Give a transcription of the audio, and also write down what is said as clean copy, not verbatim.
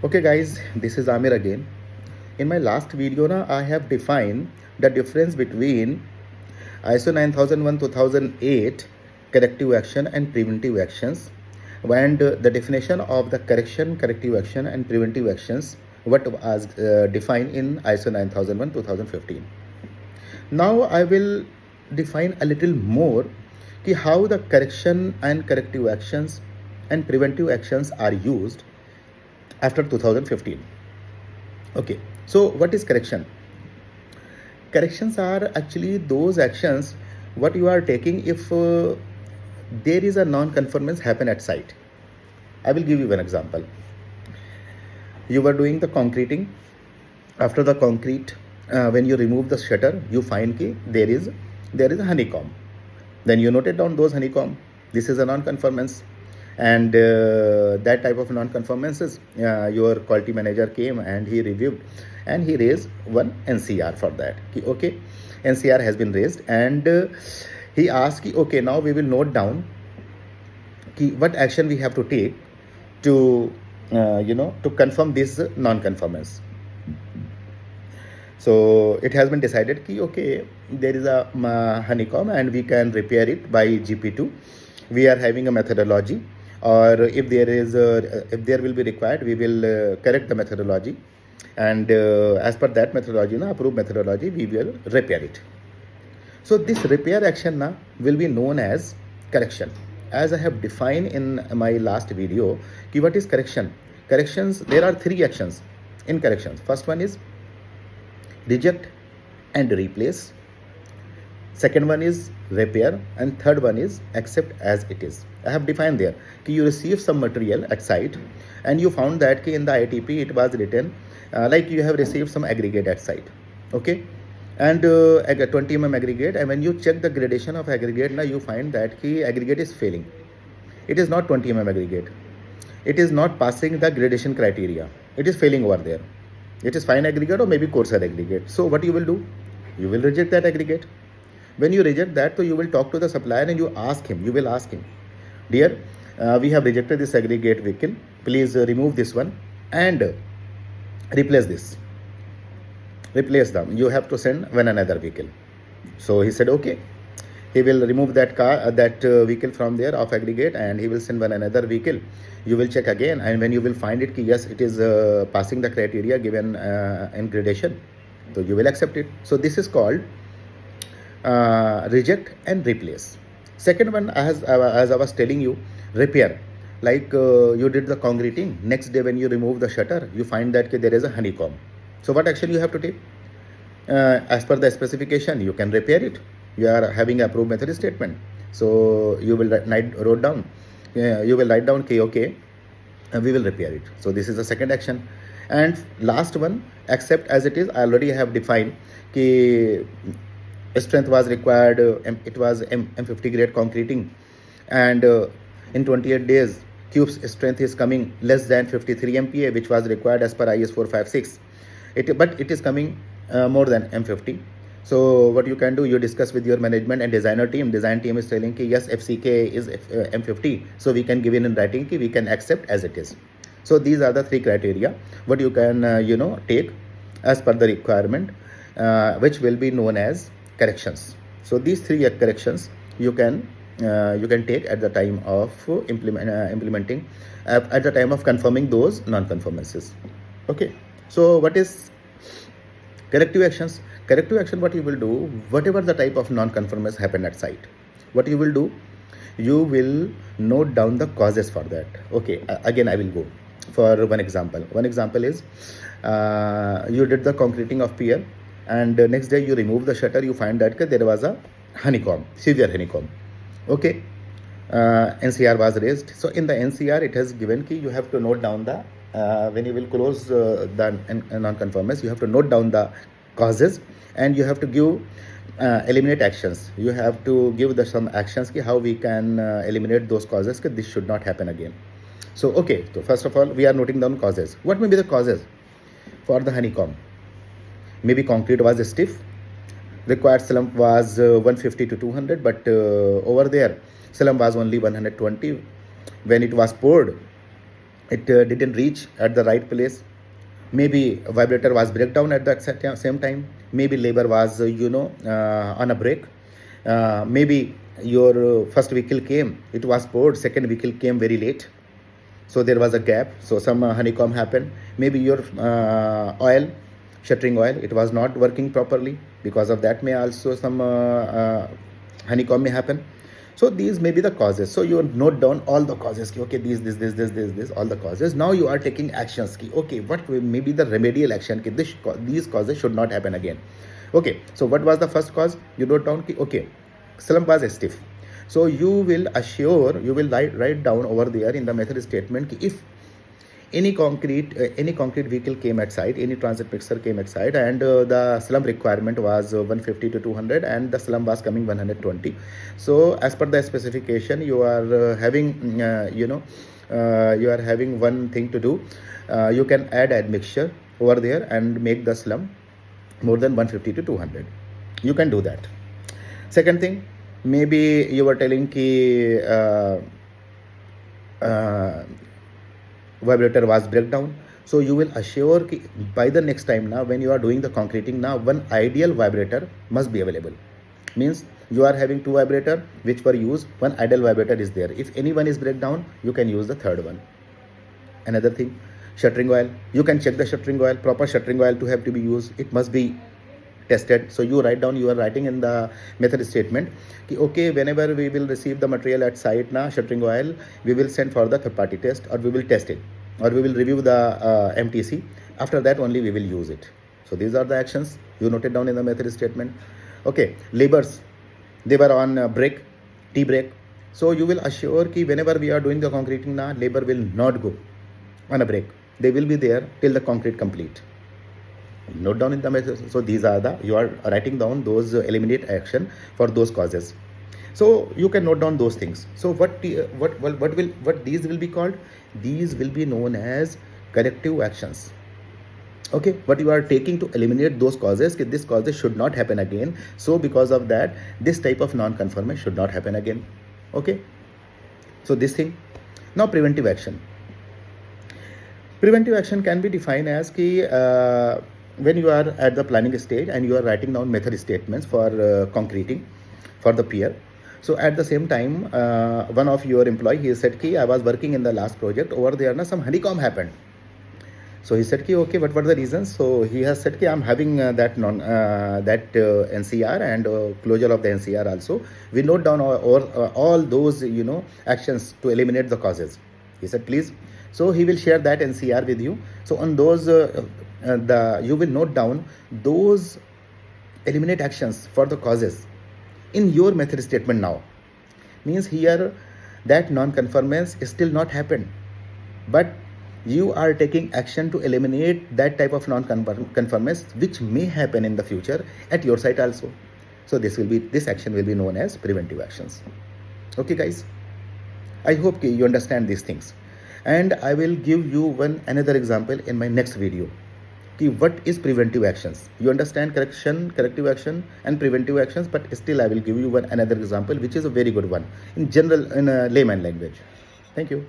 Okay guys, this is Amir again. In my last video I have defined the difference between ISO 9001 2008 corrective action and preventive actions, and the definition of the correction, corrective action and preventive actions what was defined in ISO 9001 2015. Now I will define a little more how the correction and corrective actions and preventive actions are used after 2015. Okay, so what is correction? Corrections are actually those actions what you are taking if there is a non-conformance happen at site. I will give you an example. You were doing the concreting. After the concrete, when you remove the shutter, you find that there is a honeycomb. Then you noted down those honeycomb. This is a non-conformance, and that type of non-conformances, your quality manager came and he reviewed, and he raised one NCR for that. Okay, NCR has been raised, and he asked, okay, now we will note down what action we have to take to to confirm this non-conformance. So it has been decided okay, there is a honeycomb and we can repair it by GP2. We are having a methodology, or if there will be required, we will correct the methodology, and as per that methodology, approved methodology, we will repair it. So this repair action will be known as correction. As I have defined in my last video, what is correction? Corrections, there are three actions in corrections. First one is reject and replace. Second one is repair, and third one is accept as it is. I have defined there you receive some material at site and you found that in the ITP it was written like you have received some aggregate at site. Okay, and 20 mm aggregate, and when you check the gradation of aggregate, now you find that aggregate is failing. It is not 20 mm aggregate. It is not passing the gradation criteria. It is failing over there. It is fine aggregate or maybe coarser aggregate. So what you will do? You will reject that aggregate. When you reject that, so you will talk to the supplier and you will ask him, dear, we have rejected this aggregate vehicle. Please remove this one and replace this. Replace them. You have to send one another vehicle. So he said, okay. He will remove that vehicle from there of aggregate, and he will send one another vehicle. You will check again, and when you will find it yes, it is passing the criteria given in gradation, so you will accept it. So this is called reject and replace. Second one, as I was telling you, repair. Like you did the concreting, next day when you remove the shutter, you find that there is a honeycomb. So what action you have to take? As per the specification, you can repair it. You are having approved method statement, so you will write down okay, we will repair it. So this is the second action. And last one, accept as it is. I already have defined strength was required, it was M50 grade concreting, and in 28 days cube's strength is coming less than 53 MPa, which was required as per IS 456. But it is coming more than M50. So what you can do, you discuss with your management and designer team. Design team is telling yes, FCK is M50, so we can give in writing we can accept as it is. So these are the three criteria what you can take as per the requirement, which will be known as corrections. So these three corrections you can take at the time of implementing, at the time of confirming those non-conformances. Okay, so what is corrective actions? Corrective action, what you will do, whatever the type of non-conformance happen at site, what you will do, you will note down the causes for that. Okay, again I will go for one example. One example is you did the concreting of pier, and next day you remove the shutter, you find that there was a honeycomb, severe honeycomb. Okay, NCR was raised. So in the NCR it has given you have to note down the when you will close the non-conformance, you have to note down the causes, and you have to give eliminate actions. You have to give some actions how we can eliminate those causes, this should not happen again. So okay, so first of all we are noting down causes. What may be the causes for the honeycomb? Maybe concrete was stiff, required slump was 150 to 200, but over there slump was only 120. When it was poured, it didn't reach at the right place. Maybe vibrator was breakdown at that same time. Maybe labor was on a break. Maybe your first vehicle came, it was poured, second vehicle came very late, so there was a gap, so some honeycomb happened. Maybe your oil, shuttering oil, it was not working properly, because of that may also some honeycomb may happen. So these may be the causes. So you note down all the causes. Okay, this, all the causes. Now you are taking actions. Okay, what may be the remedial action? These causes should not happen again. Okay, so what was the first cause? You note down. Okay, slump was stiff. So you will write down over there in the method statement if any concrete vehicle came at site, any transit mixer came at site, and the slump requirement was 150 to 200, and the slump was coming 120. So as per the specification, you are having one thing to do. You can add admixture over there and make the slump more than 150 to 200. You can do that. Second thing, maybe you were telling ki vibrator was breakdown. So you will assure ki by the next time now when you are doing the concreting, now one ideal vibrator must be available. Means you are having two vibrator which were used, one ideal vibrator is there. If any one is breakdown, you can use the third one. Another thing, shuttering oil, you can check the shuttering oil, proper shuttering oil to have to be used, it must be tested. So you write down, you are writing in the method statement ki, okay, whenever we will receive the material at site na shuttering oil, we will send for the third party test, or we will test it, or we will review the MTC. After that only we will use it. So these are the actions you noted down in the method statement. Okay, labors, they were on break, tea break. So you will assure ki whenever we are doing the concreting na, labor will not go on a break, they will be there till the concrete complete. Note down in the method. So these are the, you are writing down those eliminate action for those causes. So you can note down those things. So what these will be called? These will be known as corrective actions. Okay, what you are taking to eliminate those causes, this causes should not happen again. So because of that, this type of non-conformance should not happen again. Okay, so this thing. Now preventive action. Preventive action can be defined as ki when you are at the planning stage and you are writing down method statements for concreting for the pier. So at the same time, one of your employee, he said ki I was working in the last project, over there na some honeycomb happened. So he said ki okay, what were the reasons? So he has said ki I'm having that NCR and closure of the NCR also. We note down all those actions to eliminate the causes. He said please. So he will share that NCR with you. So on those you will note down those eliminate actions for the causes in your method statement now. Means here that non-conformance is still not happened, but you are taking action to eliminate that type of non-conformance which may happen in the future at your site also. So this action will be known as preventive actions. Okay guys, I hope you understand these things, and I will give you another example in my next video. What is preventive actions? You understand corrective action and preventive actions, but still I will give you another example which is a very good one in general, in a layman language. Thank you.